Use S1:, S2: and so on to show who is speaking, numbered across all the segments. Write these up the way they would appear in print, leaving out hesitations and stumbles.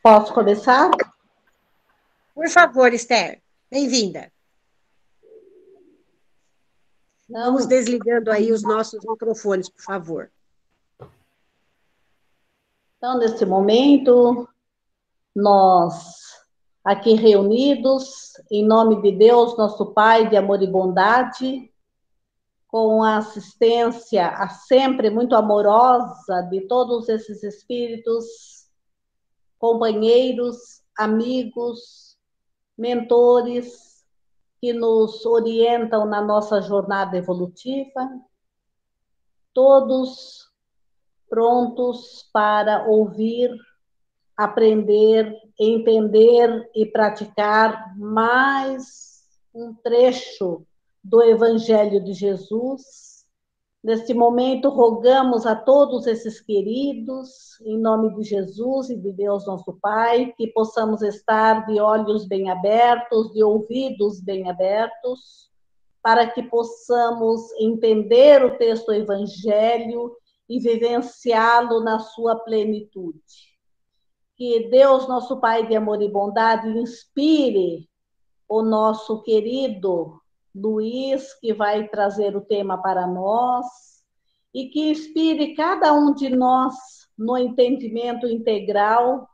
S1: Posso começar?
S2: Por favor, Esther, bem-vinda. Vamos
S1: Não.
S2: desligando aí os nossos microfones, por favor.
S1: Então, nesse momento, nós aqui reunidos, em nome de Deus, nosso Pai de amor e bondade, com a assistência sempre muito amorosa de todos esses espíritos, companheiros, amigos, mentores, que nos orientam na nossa jornada evolutiva, todos prontos para ouvir, aprender, entender e praticar mais um trecho do Evangelho de Jesus. Neste momento, rogamos a todos esses queridos, em nome de Jesus e de Deus nosso Pai, que possamos estar de olhos bem abertos, de ouvidos bem abertos, para que possamos entender o texto do Evangelho e vivenciá-lo na sua plenitude. Que Deus, nosso Pai de amor e bondade, inspire o nosso querido Luiz, que vai trazer o tema para nós, e que inspire cada um de nós no entendimento integral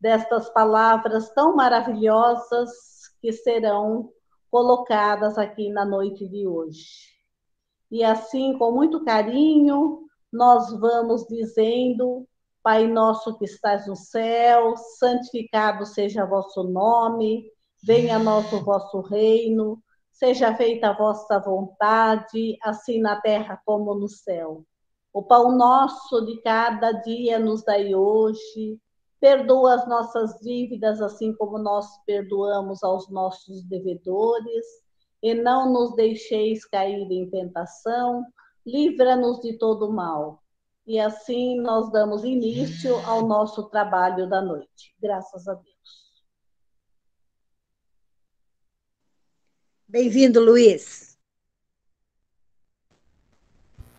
S1: destas palavras tão maravilhosas que serão colocadas aqui na noite de hoje. E assim, com muito carinho, nós vamos dizendo: Pai nosso que estás no céu, santificado seja vosso nome, venha a nós o vosso reino, seja feita a vossa vontade, assim na terra como no céu. O pão nosso de cada dia nos dai hoje, perdoa as nossas dívidas, assim como nós perdoamos aos nossos devedores, e não nos deixeis cair em tentação, livra-nos de todo mal. E assim nós damos início ao nosso trabalho da noite. Graças a Deus.
S2: Bem-vindo, Luiz.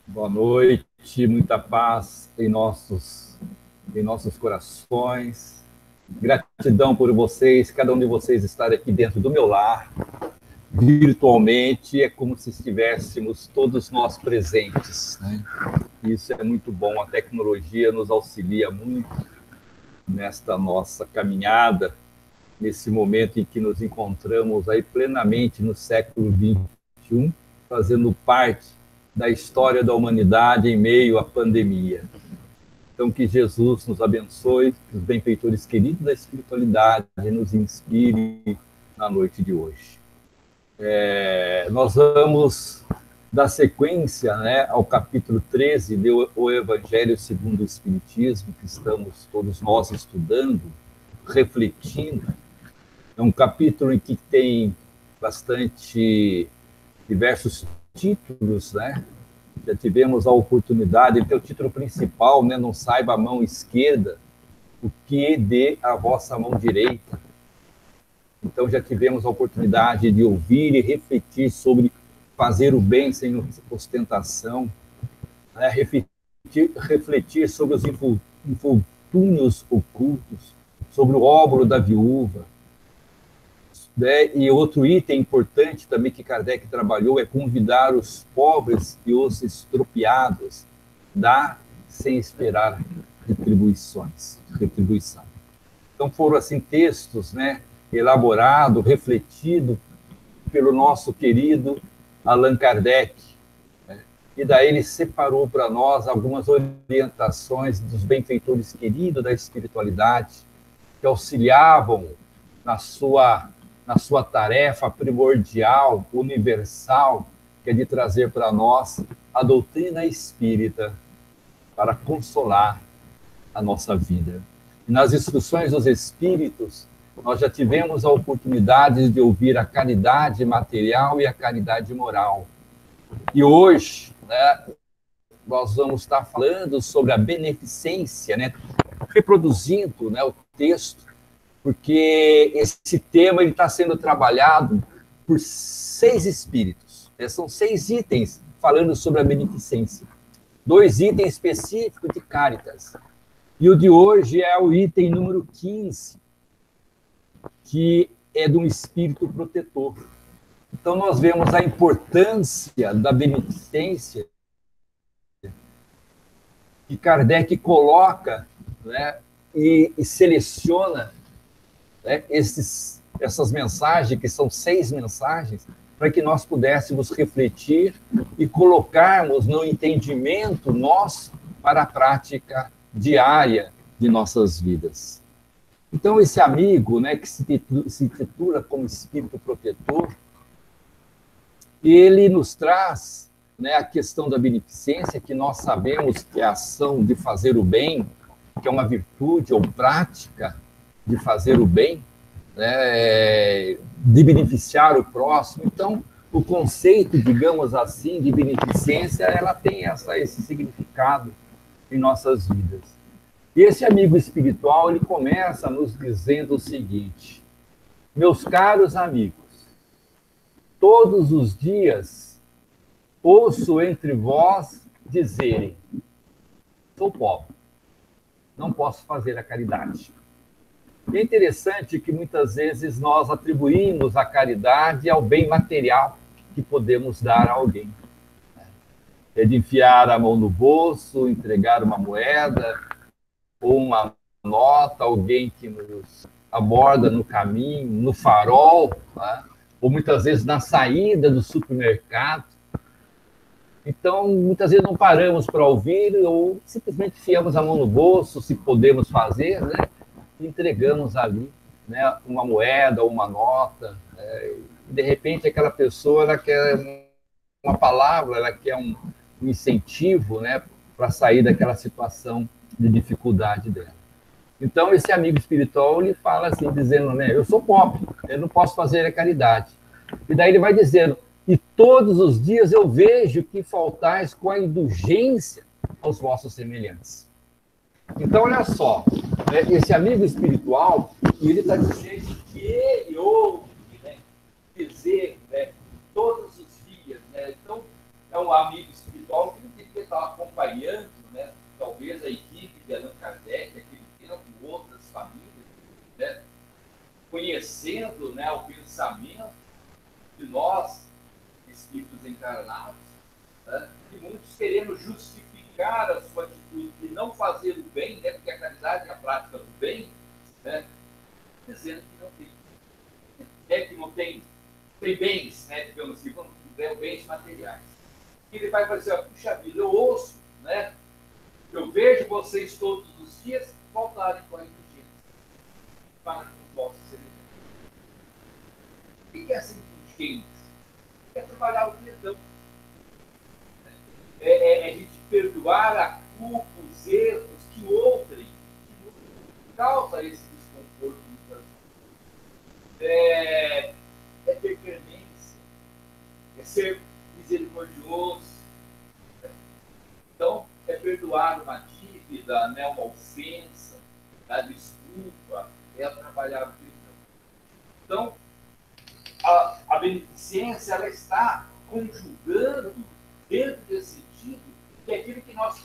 S3: Boa noite, muita paz em nossos corações. Gratidão por vocês, cada um de vocês estar aqui dentro do meu lar. Virtualmente, é como se estivéssemos todos nós presentes, né? Isso é muito bom, a tecnologia nos auxilia muito nesta nossa caminhada, nesse momento em que nos encontramos aí plenamente no século XXI, fazendo parte da história da humanidade em meio à pandemia. Então, que Jesus nos abençoe, que os benfeitores queridos da espiritualidade nos inspire na noite de hoje. Nós vamos dar sequência, né, ao capítulo 13 do Evangelho segundo o Espiritismo, que estamos todos nós estudando, refletindo. É um capítulo em que tem bastante diversos títulos, né? Já tivemos a oportunidade, ele tem o título principal, né? Não saiba a mão esquerda o que dê a vossa mão direita. Então já tivemos a oportunidade de ouvir e refletir sobre fazer o bem sem ostentação, né? Refletir sobre os infortúnios ocultos, sobre o óbolo da viúva, né? E outro item importante também que Kardec trabalhou é convidar os pobres e os estropiados, dar sem esperar retribuição. Então foram assim textos, né, elaborado, refletido pelo nosso querido Allan Kardec, né? E daí ele separou para nós algumas orientações dos benfeitores queridos da espiritualidade que auxiliavam na sua tarefa primordial, universal, que é de trazer para nós a doutrina espírita para consolar a nossa vida. E nas instruções dos espíritos, nós já tivemos a oportunidade de ouvir a caridade material e a caridade moral. E hoje, né, nós vamos estar falando sobre a beneficência, né, reproduzindo, né, o texto, porque esse tema está sendo trabalhado por 6 espíritos. São 6 itens falando sobre a beneficência. 2 itens específicos de Cáritas. E o de hoje é o item número 15, que é de um espírito protetor. Então, nós vemos a importância da beneficência que Kardec coloca, né, e seleciona, né, essas mensagens, que são 6 mensagens, para que nós pudéssemos refletir e colocarmos no entendimento nosso para a prática diária de nossas vidas. Então, esse amigo, né, que se intitula como espírito protetor, ele nos traz, né, a questão da beneficência, que nós sabemos que é a ação de fazer o bem, que é uma virtude ou prática de fazer o bem, né, de beneficiar o próximo. Então, o conceito, digamos assim, de beneficência, ela tem esse significado em nossas vidas. E esse amigo espiritual, ele começa nos dizendo o seguinte: meus caros amigos, todos os dias ouço entre vós dizerem: sou pobre, não posso fazer a caridade. E é interessante que muitas vezes nós atribuímos a caridade ao bem material que podemos dar a alguém. É de enfiar a mão no bolso, entregar uma moeda ou uma nota, alguém que nos aborda no caminho, no farol, né? Ou muitas vezes na saída do supermercado. Então, muitas vezes não paramos para ouvir ou simplesmente enfiamos a mão no bolso, se podemos fazer, né? Entregamos ali, né, uma moeda ou uma nota. De repente, aquela pessoa ela quer uma palavra, ela quer um incentivo, né, para sair daquela situação de dificuldade dela. Então, esse amigo espiritual, ele fala assim, dizendo, né, eu sou pobre, eu não posso fazer a caridade. E daí ele vai dizendo, e todos os dias eu vejo que faltais com a indulgência aos vossos semelhantes. Então, olha só, né, esse amigo espiritual, ele está dizendo que ele ouve, né, dizer, né, todos os dias. Né? Então, é um amigo espiritual que não deveria estar acompanhando, né, talvez a equipe de Allan Kardec, aquele tempo, outras famílias, né, conhecendo, né, o pensamento de nós, espíritos encarnados, né, e muitos querendo justificar a sua atitude de não fazer o bem, né, porque a caridade é a prática do bem, né, dizendo que não tem, que não tem bens, né, digamos assim, não tem bens materiais. E ele vai dizer, puxa vida, eu ouço, né, eu vejo vocês todos os dias voltarem com a indulgência para que não possa ser. O que é essa indulgência? É trabalhar o perdão. É a gente perdoar a culpa, os erros que outrem que causa esse desconforto. É ter clemência, é ser misericordioso. Então, é perdoar uma dívida, né, uma ofensa, a desculpa, é trabalhar o perdão. Então, a beneficência, ela está conjugando dentro desse sentido que é aquilo que nós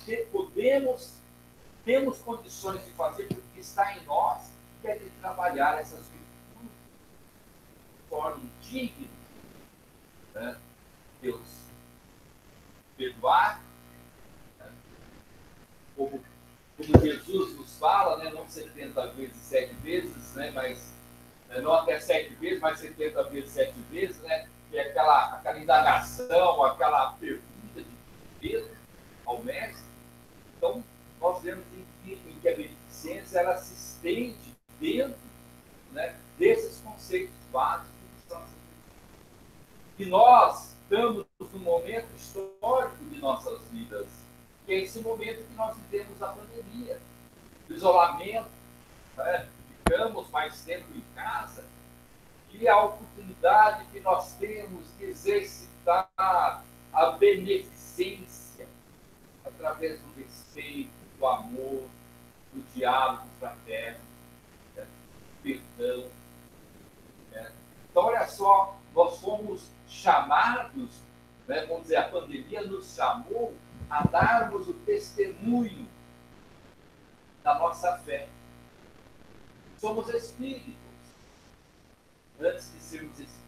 S3: temos condições de fazer, porque está em nós, que é de trabalhar essas virtudes de forma digna, né? Deus perdoar, né? Como Jesus nos fala, né? Não 70 vezes, 7 vezes, né? Mas não até 7 vezes, mas 70 vezes, 7 vezes, né? Que é aquela indagação, aquela pergunta de Pedro ao mestre. Então, nós vemos em que a beneficência ela se estende dentro, né, desses conceitos básicos que nós estamos num momento histórico de nossas vidas, que é esse momento que nós vivemos a pandemia, o isolamento, né? Ficamos mais tempo em casa, e a oportunidade que nós temos de exercitar a beneficência através do respeito, do amor, do diálogo fraterno, né? Do perdão. Né? Então, olha só, nós fomos chamados, né, vamos dizer, a pandemia nos chamou a darmos o testemunho da nossa fé. Somos espíritos, antes de sermos espíritas.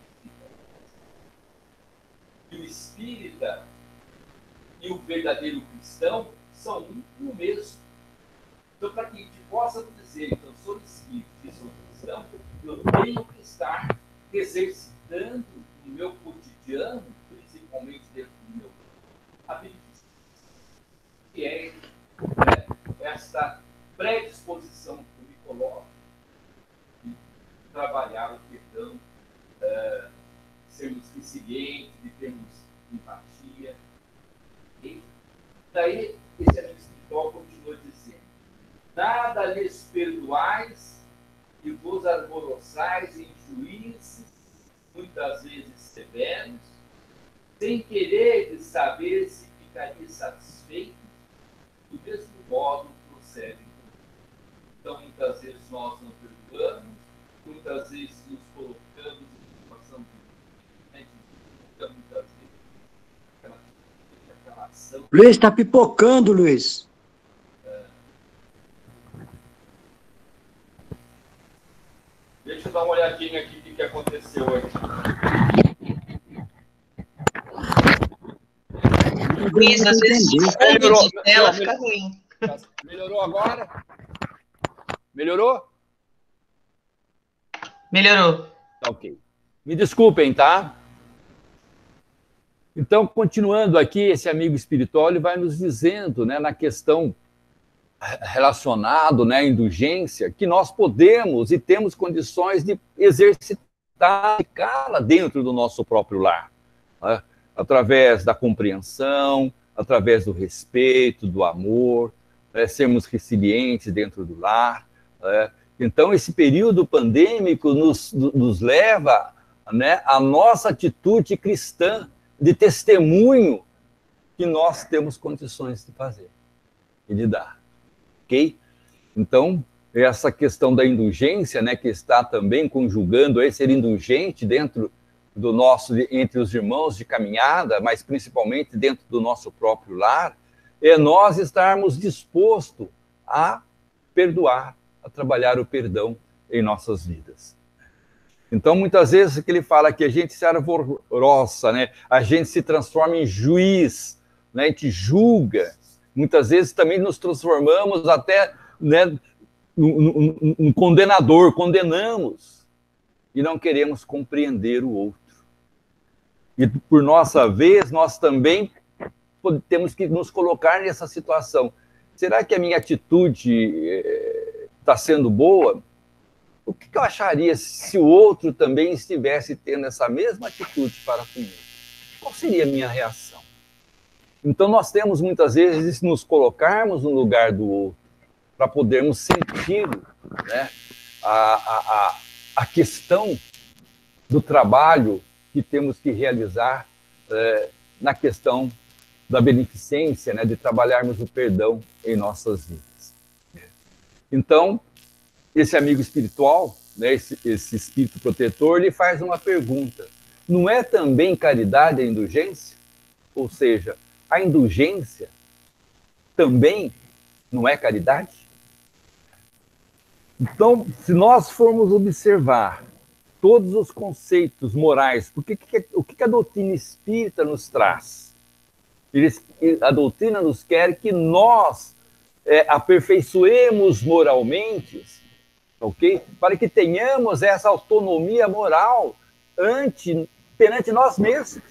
S3: E o espírita e o verdadeiro cristão são um e o mesmo. Então, para que a gente possa dizer que eu sou espírita e sou cristão, eu tenho que estar exercitando no meu cotidiano, principalmente dentro do meu hábito, que é, esta predisposição que eu me coloco de trabalhar o perdão, sermos resilientes, de termos empatia. E daí, esse amigo espiritual continua dizendo: nada lhes perdoais e vos alvoroçais em juízes, muitas vezes severos, sem querer saber se ficaria satisfeito, do mesmo modo procedem. Então, muitas vezes nós não perdoamos, muitas vezes nos colocamos em situação de muitas vezes aquela ação.
S2: Luiz, está pipocando, Luiz.
S3: Deixa eu dar uma olhadinha aqui o que aconteceu aqui.
S4: Luiz, às vezes
S3: Melhorou,
S4: de tela fica ruim.
S3: Melhorou agora? Melhorou?
S4: Melhorou.
S3: Tá, ok. Me desculpem, tá? Então, continuando aqui, esse amigo espiritual ele vai nos dizendo, né, na questão relacionado, né, à indulgência, que nós podemos e temos condições de exercitar dentro do nosso próprio lar, né, através da compreensão, através do respeito, do amor, né, sermos resilientes dentro do lar. Né. Então, esse período pandêmico nos leva, né, à nossa atitude cristã de testemunho que nós temos condições de fazer e de dar. Ok? Então, essa questão da indulgência, né, que está também conjugando ser indulgente dentro do nosso, entre os irmãos de caminhada, mas principalmente dentro do nosso próprio lar, é nós estarmos dispostos a perdoar, a trabalhar o perdão em nossas vidas. Então, muitas vezes, que ele fala que a gente se alvoroça, né? A gente se transforma em juiz, né? A gente julga. Muitas vezes também nos transformamos até, né, um condenador, condenamos e não queremos compreender o outro. E, por nossa vez, nós também temos que nos colocar nessa situação. Será que a minha atitude está sendo boa? O que eu acharia se o outro também estivesse tendo essa mesma atitude para comigo? Qual seria a minha reação? Então, nós temos muitas vezes nos colocarmos no lugar do outro para podermos sentir, né, a questão do trabalho que temos que realizar na questão da beneficência, né, de trabalharmos o perdão em nossas vidas. Então, esse amigo espiritual, né, esse espírito protetor, ele faz uma pergunta. Não é também caridade a indulgência? Ou seja, a indulgência também não é caridade? Então, se nós formos observar todos os conceitos morais, o que a doutrina espírita nos traz? A doutrina nos quer que nós aperfeiçoemos moralmente, ok? Para que tenhamos essa autonomia moral perante nós mesmos,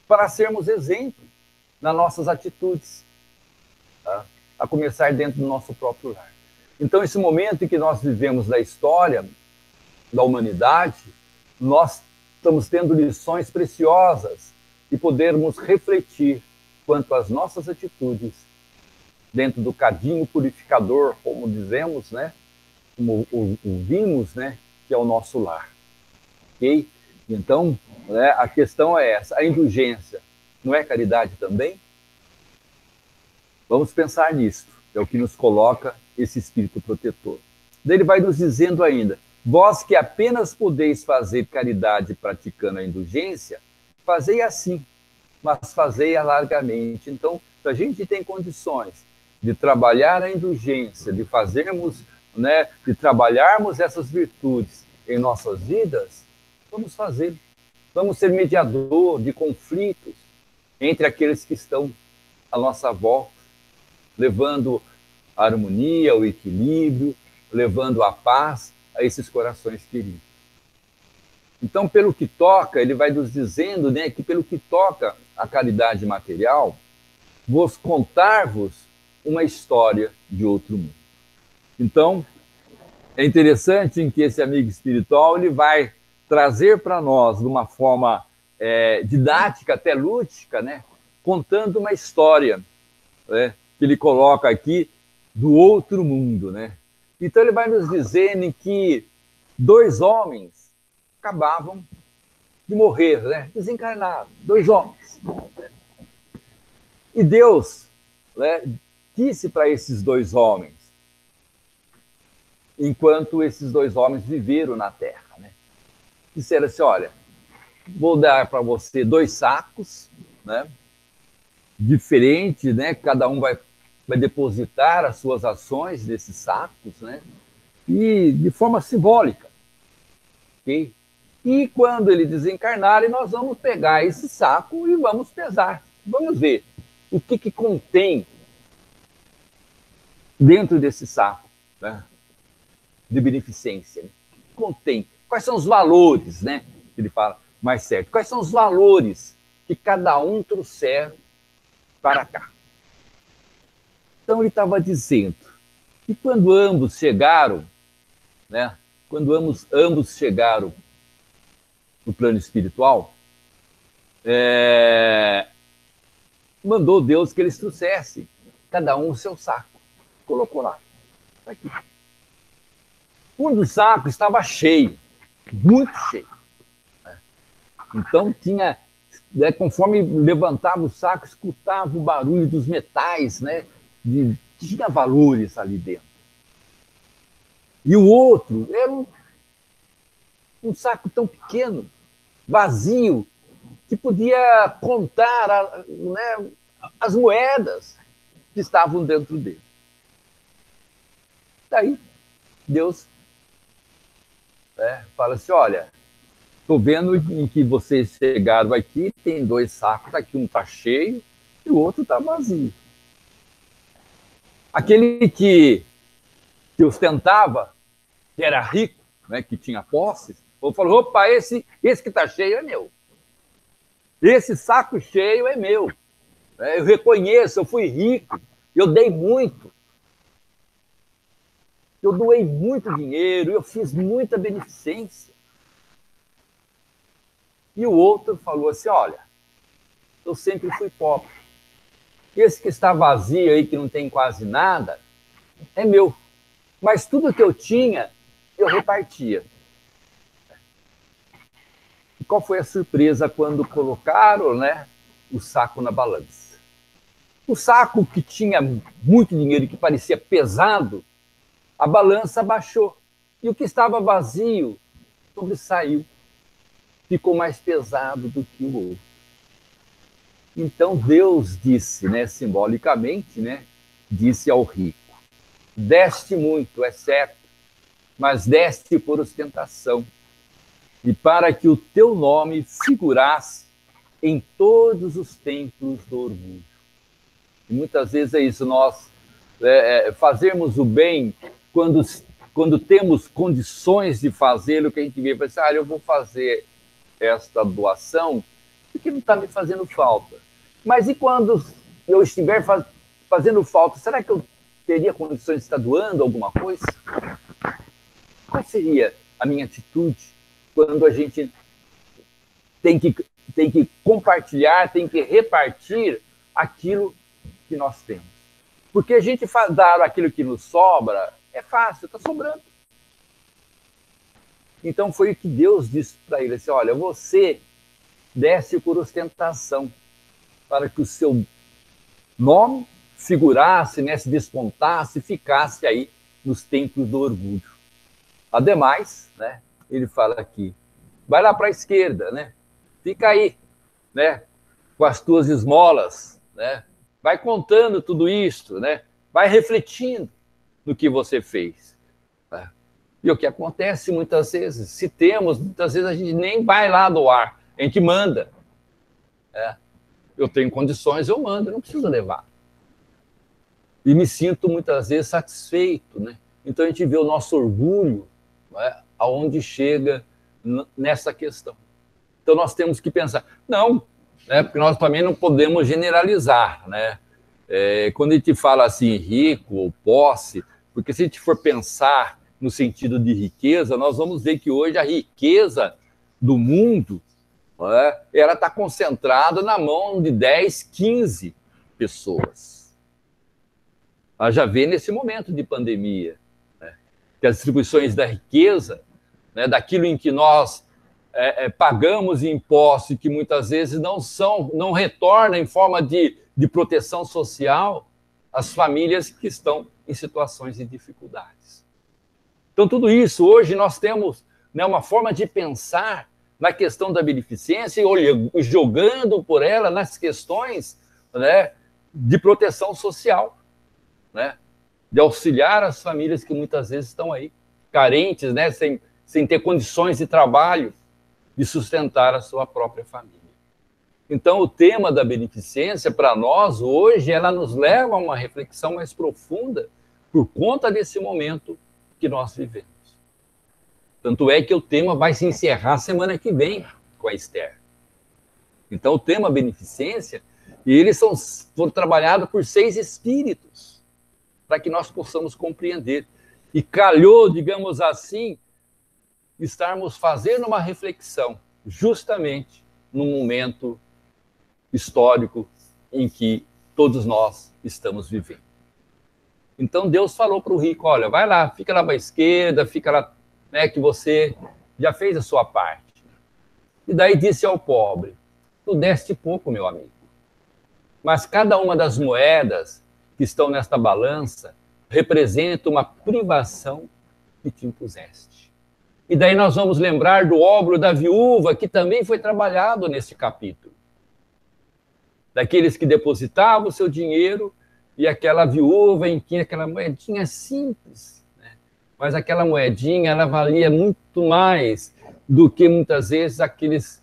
S3: para sermos exemplo nas nossas atitudes, tá? A começar dentro do nosso próprio lar. Então, esse momento em que nós vivemos da história da humanidade, nós estamos tendo lições preciosas e podermos refletir quanto às nossas atitudes dentro do cadinho purificador, como dizemos, né? Como ouvimos, né? Que é o nosso lar. Ok? Então, né, a questão é essa. A indulgência não é caridade também? Vamos pensar nisso. É o que nos coloca esse espírito protetor. Daí ele vai nos dizendo ainda: vós que apenas podeis fazer caridade praticando a indulgência, fazei assim, mas fazei-a largamente. Então, se a gente tem condições de trabalhar a indulgência, de fazermos, né, de trabalharmos essas virtudes em nossas vidas, vamos fazer. Vamos ser mediador de conflitos entre aqueles que estão à nossa volta, levando a harmonia, o equilíbrio, levando a paz a esses corações queridos. Então, pelo que toca, ele vai nos dizendo, né, que pelo que toca a caridade material, vou contar-vos uma história de outro mundo. Então, é interessante em que esse amigo espiritual ele vai trazer para nós, de uma forma didática, até lúdica, né, contando uma história, né, que ele coloca aqui do outro mundo. Né? Então, ele vai nos dizendo que 2 homens acabavam de morrer, né, desencarnados, 2 homens. E Deus, né, disse para esses 2 homens, enquanto esses 2 homens viveram na Terra, né, disseram assim, olha, vou dar para você 2 sacos, né, diferentes, né, cada um vai depositar as suas ações nesses sacos, né, e de forma simbólica, ok? E quando ele desencarnar, nós vamos pegar esse saco e vamos pesar, vamos ver o que contém dentro desse saco, né, de beneficência. Né? O que contém? Quais são os valores, né? Ele fala mais certo. Quais são os valores que cada um trouxer para cá? Então ele estava dizendo que quando ambos chegaram, né? Quando ambos chegaram no plano espiritual, mandou Deus que eles trouxessem cada um o seu saco. Colocou lá. Tá aqui. Um dos sacos estava cheio, muito cheio. Então tinha, né, conforme levantava o saco, escutava o barulho dos metais, né? Tinha valores ali dentro. E o outro era um saco tão pequeno, vazio, que podia contar, né, as moedas que estavam dentro dele. Daí, Deus fala assim, olha, estou vendo em que vocês chegaram aqui, tem 2 sacos, aqui um está cheio e o outro está vazio. Aquele que ostentava, que era rico, né, que tinha posses, falou, opa, esse que está cheio é meu. Esse saco cheio é meu. Eu reconheço, eu fui rico, eu dei muito. Eu doei muito dinheiro, eu fiz muita beneficência. E o outro falou assim, olha, eu sempre fui pobre. Esse que está vazio aí, que não tem quase nada, é meu. Mas tudo que eu tinha, eu repartia. E qual foi a surpresa quando colocaram, né, o saco na balança? O saco que tinha muito dinheiro e que parecia pesado, a balança baixou. E o que estava vazio sobressaiu. Ficou mais pesado do que o outro. Então Deus disse, né, simbolicamente, né, disse ao rico, deste muito, é certo, mas deste por ostentação, e para que o teu nome figurasse em todos os templos do orgulho. E muitas vezes é isso, nós fazermos o bem quando temos condições de fazê-lo, que a gente vê e fala assim, eu vou fazer esta doação porque não está me fazendo falta. Mas e quando eu estiver fazendo falta, será que eu teria condições de estar doando alguma coisa? Qual seria a minha atitude quando a gente tem que compartilhar, tem que repartir aquilo que nós temos? Porque a gente dar aquilo que nos sobra é fácil, está sobrando. Então foi o que Deus disse para ele, assim, olha, você desce por ostentação, para que o seu nome figurasse, né, se despontasse, ficasse aí nos templos do orgulho. Ademais, né, ele fala aqui, vai lá para a esquerda, né, fica aí, né, com as tuas esmolas, né, vai contando tudo isto, né, vai refletindo no que você fez. Né? E o que acontece muitas vezes, se temos, muitas vezes a gente nem vai lá doar, a gente manda. Eu tenho condições, eu mando, não preciso levar. E me sinto muitas vezes satisfeito, né? Então a gente vê o nosso orgulho, né, aonde chega nessa questão. Então nós temos que pensar, não, né, porque nós também não podemos generalizar, né? Quando a gente fala assim, rico ou posse, porque se a gente for pensar no sentido de riqueza, nós vamos ver que hoje a riqueza do mundo, né, ela está concentrada na mão de 10, 15 pessoas. A já vê nesse momento de pandemia, né, que as distribuições da riqueza, né, daquilo em que nós pagamos impostos e que muitas vezes não retorna em forma de proteção social às famílias que estão em situações de dificuldades. Então, tudo isso, hoje nós temos, né, uma forma de pensar na questão da beneficência e jogando por ela nas questões, né, de proteção social, né, de auxiliar as famílias que muitas vezes estão aí, carentes, né, sem ter condições de trabalho, de sustentar a sua própria família. Então, o tema da beneficência, para nós, hoje, ela nos leva a uma reflexão mais profunda por conta desse momento que nós vivemos. Tanto é que o tema vai se encerrar semana que vem com a Esther. Então, o tema beneficência, e eles foram trabalhados por 6 espíritos, para que nós possamos compreender. E calhou, digamos assim, estarmos fazendo uma reflexão justamente no momento histórico em que todos nós estamos vivendo. Então Deus falou para o rico, olha, vai lá, fica lá para a esquerda, fica lá, né, que você já fez a sua parte. E daí disse ao pobre, tu deste pouco, meu amigo, mas cada uma das moedas que estão nesta balança representa uma privação que te impuseste. E daí nós vamos lembrar do óbolo da viúva, que também foi trabalhado nesse capítulo. Daqueles que depositavam o seu dinheiro e aquela viúva em que aquela moedinha simples, né? Mas aquela moedinha, ela valia muito mais do que muitas vezes aquelas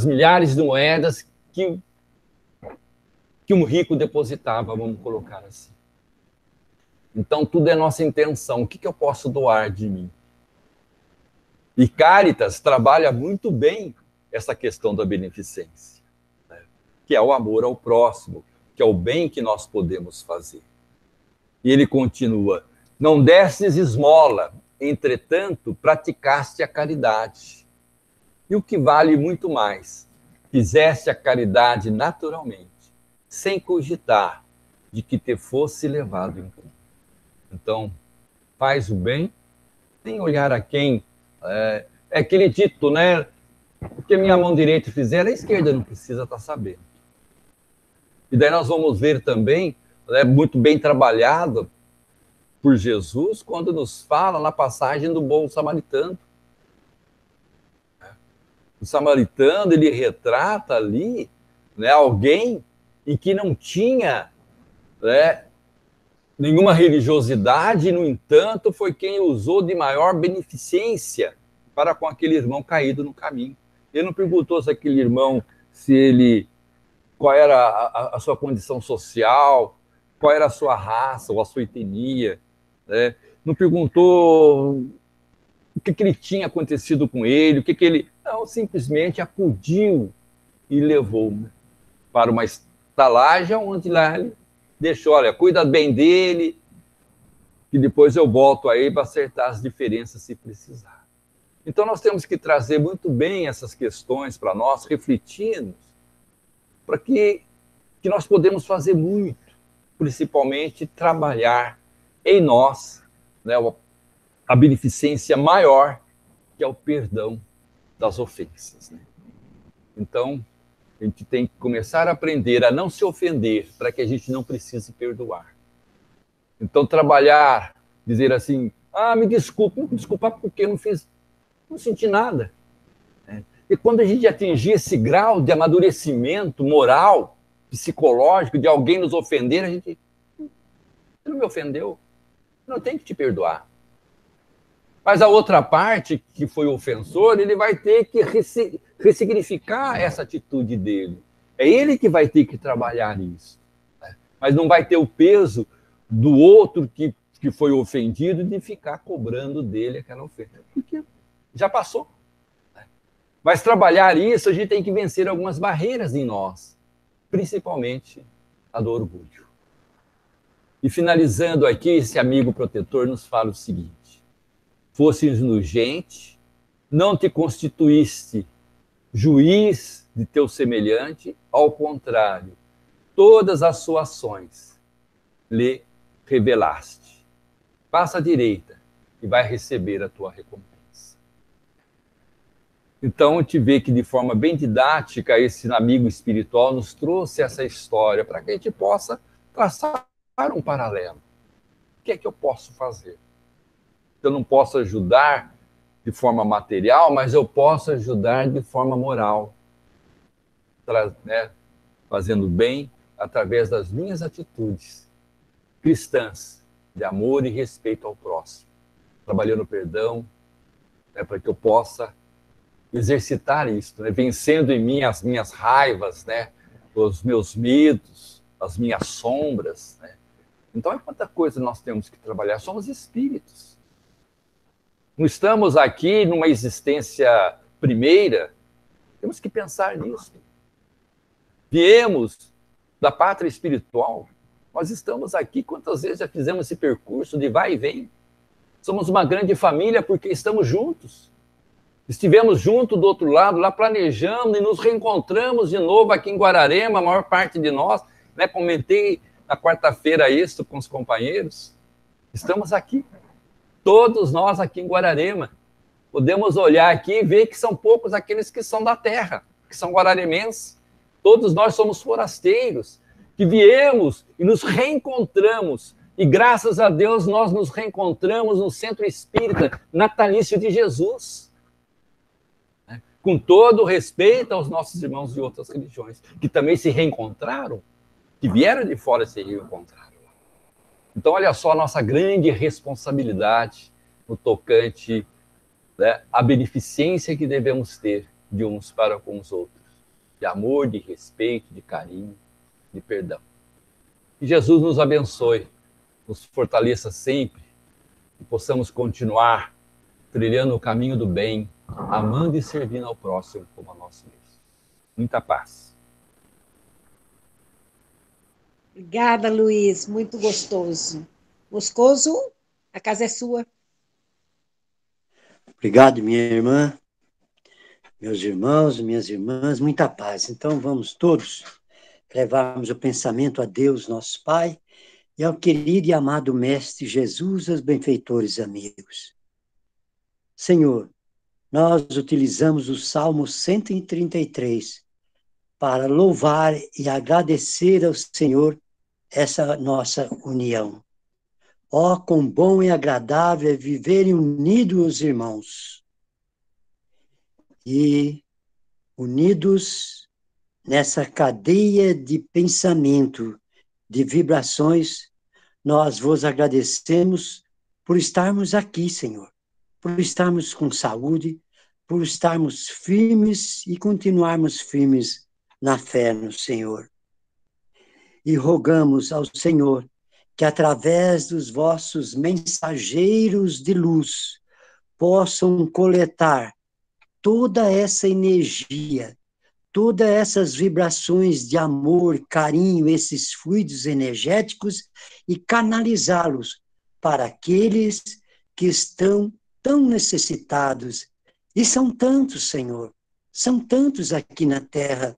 S3: milhares de moedas que um rico depositava, vamos colocar assim. Então, tudo é nossa intenção. O que eu posso doar de mim? E Cáritas trabalha muito bem essa questão da beneficência, né? Que é o amor ao próximo, que é o bem que nós podemos fazer. E ele continua, não destes esmola, entretanto, praticaste a caridade. E o que vale muito mais, fizeste a caridade naturalmente, sem cogitar de que te fosse levado em conta. Então, faz o bem, sem olhar a quem. É aquele dito, né? O que minha mão direita fizer, a esquerda não precisa estar sabendo. E daí nós vamos ver também, né, muito bem trabalhado por Jesus, quando nos fala na passagem do bom samaritano. O samaritano, ele retrata ali, né, alguém em que não tinha, né, nenhuma religiosidade, no entanto, foi quem usou de maior beneficência para com aquele irmão caído no caminho. Ele não perguntou se aquele irmão, qual era a sua condição social, qual era a sua raça ou a sua etnia, né? Não perguntou o que ele tinha acontecido com ele, ele... Não, simplesmente acudiu e levou, né, para uma estalagem onde lá ele deixou, olha, cuida bem dele, que depois eu volto aí para acertar as diferenças se precisar. Então nós temos que trazer muito bem essas questões para nós, refletirmos, para que nós podemos fazer muito, principalmente trabalhar em nós, né, a beneficência maior, que é o perdão das ofensas, né? Então, a gente tem que começar a aprender a não se ofender para que a gente não precise perdoar. Então, trabalhar, dizer assim, me desculpa porque eu não senti nada. E quando a gente atingir esse grau de amadurecimento moral, psicológico, de alguém nos ofender, a gente Você não me ofendeu, eu não tenho que te perdoar. Mas a outra parte, que foi o ofensor, ele vai ter que ressignificar essa atitude dele. É ele que vai ter que trabalhar isso. Né? Mas não vai ter o peso do outro que foi ofendido de ficar cobrando dele aquela ofensa. Porque já passou. Né? Mas trabalhar isso, a gente tem que vencer algumas barreiras em nós, principalmente a do orgulho. E finalizando aqui, esse amigo protetor nos fala o seguinte: fosses indulgente, não te constituíste juiz de teu semelhante, ao contrário, todas as suas ações lhe revelaste. Passa à direita e vai receber a tua recompensa. Então, a gente vê que de forma bem didática, esse amigo espiritual nos trouxe essa história para que a gente possa traçar um paralelo. O que é que eu posso fazer? Eu não posso ajudar de forma material, mas eu posso ajudar de forma moral, né? Fazendo bem através das minhas atitudes cristãs, de amor e respeito ao próximo, trabalhando o perdão, né, para que eu possa exercitar isso, né, vencendo em mim as minhas raivas, né, os meus medos, as minhas sombras. Né? Então, é quanta coisa nós temos que trabalhar. Somos espíritos. Não estamos aqui numa existência primeira, temos que pensar nisso. Viemos da pátria espiritual, nós estamos aqui, quantas vezes já fizemos esse percurso de vai e vem? Somos uma grande família porque estamos juntos. Estivemos juntos do outro lado, lá planejamos e nos reencontramos de novo aqui em Guararema, a maior parte de nós, né? Comentei na quarta-feira isso com os companheiros. Estamos aqui. Todos nós aqui em Guararema, podemos olhar aqui e ver que são poucos aqueles que são da terra, que são guararemenses. Todos nós somos forasteiros, que viemos e nos reencontramos. E graças a Deus nós nos reencontramos no Centro Espírita Natalício de Jesus. Com todo o respeito aos nossos irmãos de outras religiões, que também se reencontraram, que vieram de fora e se reencontraram. Então, olha só a nossa grande responsabilidade no tocante, né, à beneficência que devemos ter de uns para com os outros. De amor, de respeito, de carinho, de perdão. Que Jesus nos abençoe, nos fortaleça sempre e possamos continuar trilhando o caminho do bem, amando e servindo ao próximo como a nós mesmos. Muita paz.
S5: Obrigada, Luiz. Muito gostoso. Moscoso, a casa é sua.
S2: Obrigado, minha irmã, meus irmãos, minhas irmãs, muita paz. Então, vamos todos levarmos o pensamento a Deus, nosso Pai, e ao querido e amado Mestre Jesus, aos benfeitores amigos. Senhor, nós utilizamos o Salmo 133 para louvar e agradecer ao Senhor essa nossa união. Ó, quão bom e agradável é viverem unidos os irmãos. E unidos nessa cadeia de pensamento, de vibrações, nós vos agradecemos por estarmos aqui, Senhor, por estarmos com saúde, por estarmos firmes e continuarmos firmes na fé no Senhor. E rogamos ao Senhor que, através dos vossos mensageiros de luz, possam coletar toda essa energia, todas essas vibrações de amor, carinho, esses fluidos energéticos e canalizá-los para aqueles que estão tão necessitados. E são tantos, Senhor, são tantos aqui na Terra.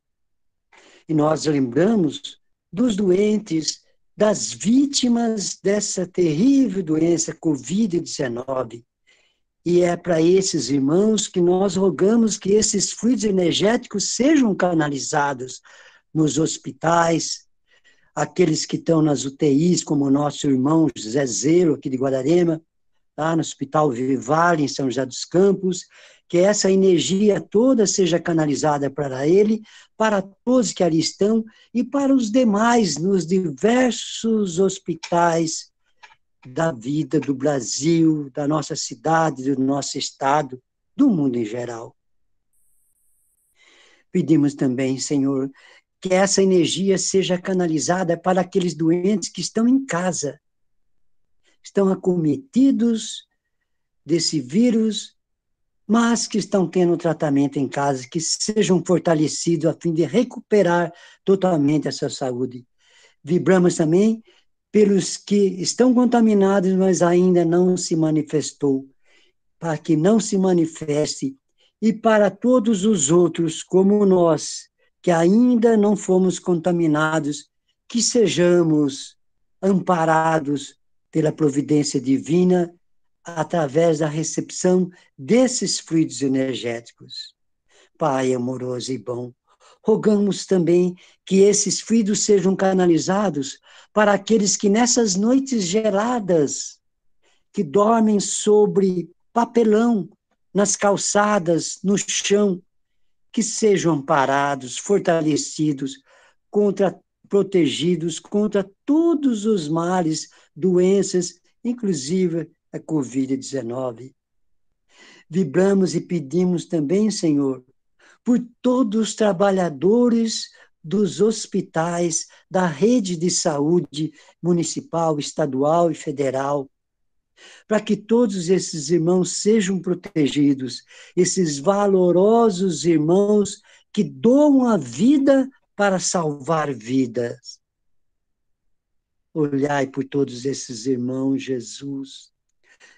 S2: E nós lembramos dos doentes, das vítimas dessa terrível doença Covid-19. E é para esses irmãos que nós rogamos que esses fluidos energéticos sejam canalizados nos hospitais, aqueles que estão nas UTIs, como o nosso irmão José Zelo, aqui de Guararema, lá no Hospital Vivale, em São José dos Campos, que essa energia toda seja canalizada para ele, para todos que ali estão e para os demais nos diversos hospitais da vida do Brasil, da nossa cidade, do nosso estado, do mundo em geral. Pedimos também, Senhor, que essa energia seja canalizada para aqueles doentes que estão em casa, estão acometidos desse vírus, mas que estão tendo tratamento em casa, que sejam fortalecidos a fim de recuperar totalmente a sua saúde. Vibramos também pelos que estão contaminados, mas ainda não se manifestou, para que não se manifeste, e para todos os outros, como nós, que ainda não fomos contaminados, que sejamos amparados pela providência divina através da recepção desses fluidos energéticos. Pai amoroso e bom, rogamos também que esses fluidos sejam canalizados para aqueles que nessas noites geladas, que dormem sobre papelão, nas calçadas, no chão, que sejam amparados, fortalecidos, protegidos contra todos os males, doenças, inclusive a Covid-19. Vibramos e pedimos também, Senhor, por todos os trabalhadores dos hospitais, da rede de saúde municipal, estadual e federal, para que todos esses irmãos sejam protegidos, esses valorosos irmãos que doam a vida para salvar vidas. Olhai por todos esses irmãos, Jesus.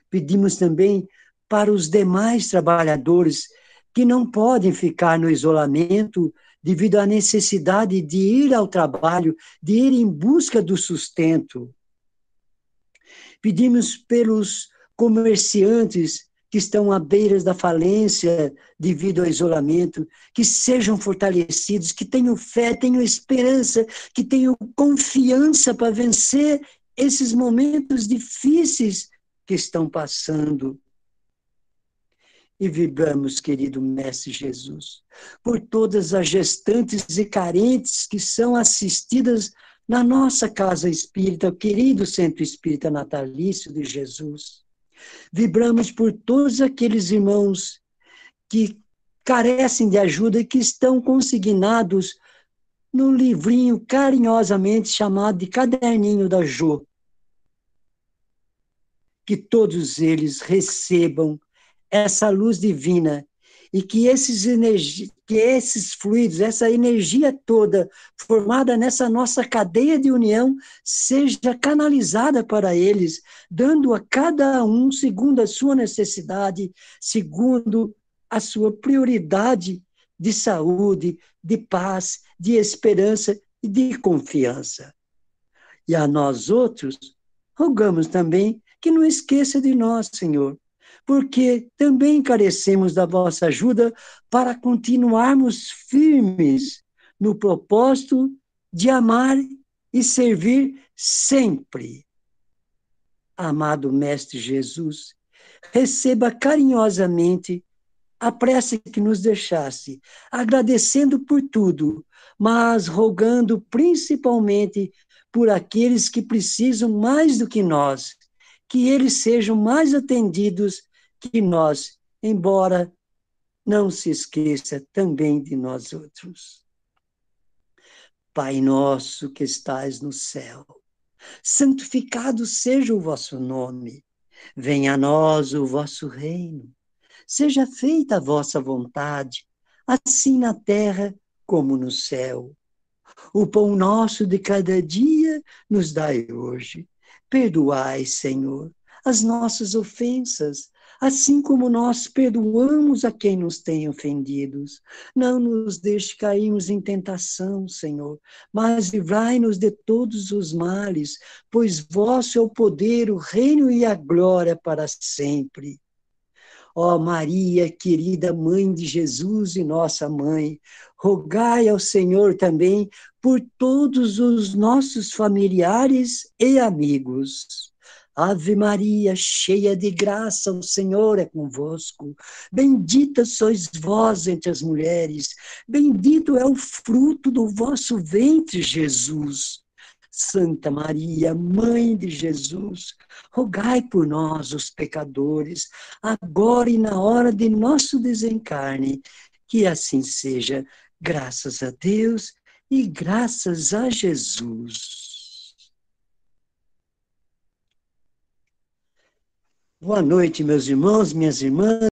S2: Pedimos também para os demais trabalhadores que não podem ficar no isolamento devido à necessidade de ir ao trabalho, de ir em busca do sustento. Pedimos pelos comerciantes que estão à beira da falência devido ao isolamento, que sejam fortalecidos, que tenham fé, tenham esperança, que tenham confiança para vencer esses momentos difíceis que estão passando. E vibramos, querido Mestre Jesus, por todas as gestantes e carentes que são assistidas na nossa casa espírita, o querido Centro Espírita Natalício de Jesus. Vibramos por todos aqueles irmãos que carecem de ajuda e que estão consignados no livrinho carinhosamente chamado de Caderninho da Jô. Que todos eles recebam essa luz divina e que esses fluidos, essa energia toda formada nessa nossa cadeia de união seja canalizada para eles, dando a cada um segundo a sua necessidade, segundo a sua prioridade de saúde, de paz, de esperança e de confiança. E a nós outros, rogamos também que não esqueça de nós, Senhor, porque também carecemos da vossa ajuda para continuarmos firmes no propósito de amar e servir sempre. Amado Mestre Jesus, receba carinhosamente a prece que nos deixaste, agradecendo por tudo, mas rogando principalmente por aqueles que precisam mais do que nós, que eles sejam mais atendidos que nós, embora não se esqueça também de nós outros. Pai nosso que estais no céu, santificado seja o vosso nome, venha a nós o vosso reino, seja feita a vossa vontade, assim na terra como no céu. O pão nosso de cada dia nos dai hoje. Perdoai, Senhor, as nossas ofensas, assim como nós perdoamos a quem nos tem ofendidos. Não nos deixe cairmos em tentação, Senhor, mas livrai-nos de todos os males, pois vosso é o poder, o reino e a glória para sempre. Ó Maria, querida Mãe de Jesus e nossa Mãe, rogai ao Senhor também por todos os nossos familiares e amigos. Ave Maria, cheia de graça, o Senhor é convosco. Bendita sois vós entre as mulheres, bendito é o fruto do vosso ventre, Jesus. Santa Maria, Mãe de Jesus, rogai por nós, os pecadores, agora e na hora de nosso desencarne. Que assim seja, graças a Deus e graças a Jesus. Boa noite, meus irmãos, minhas irmãs.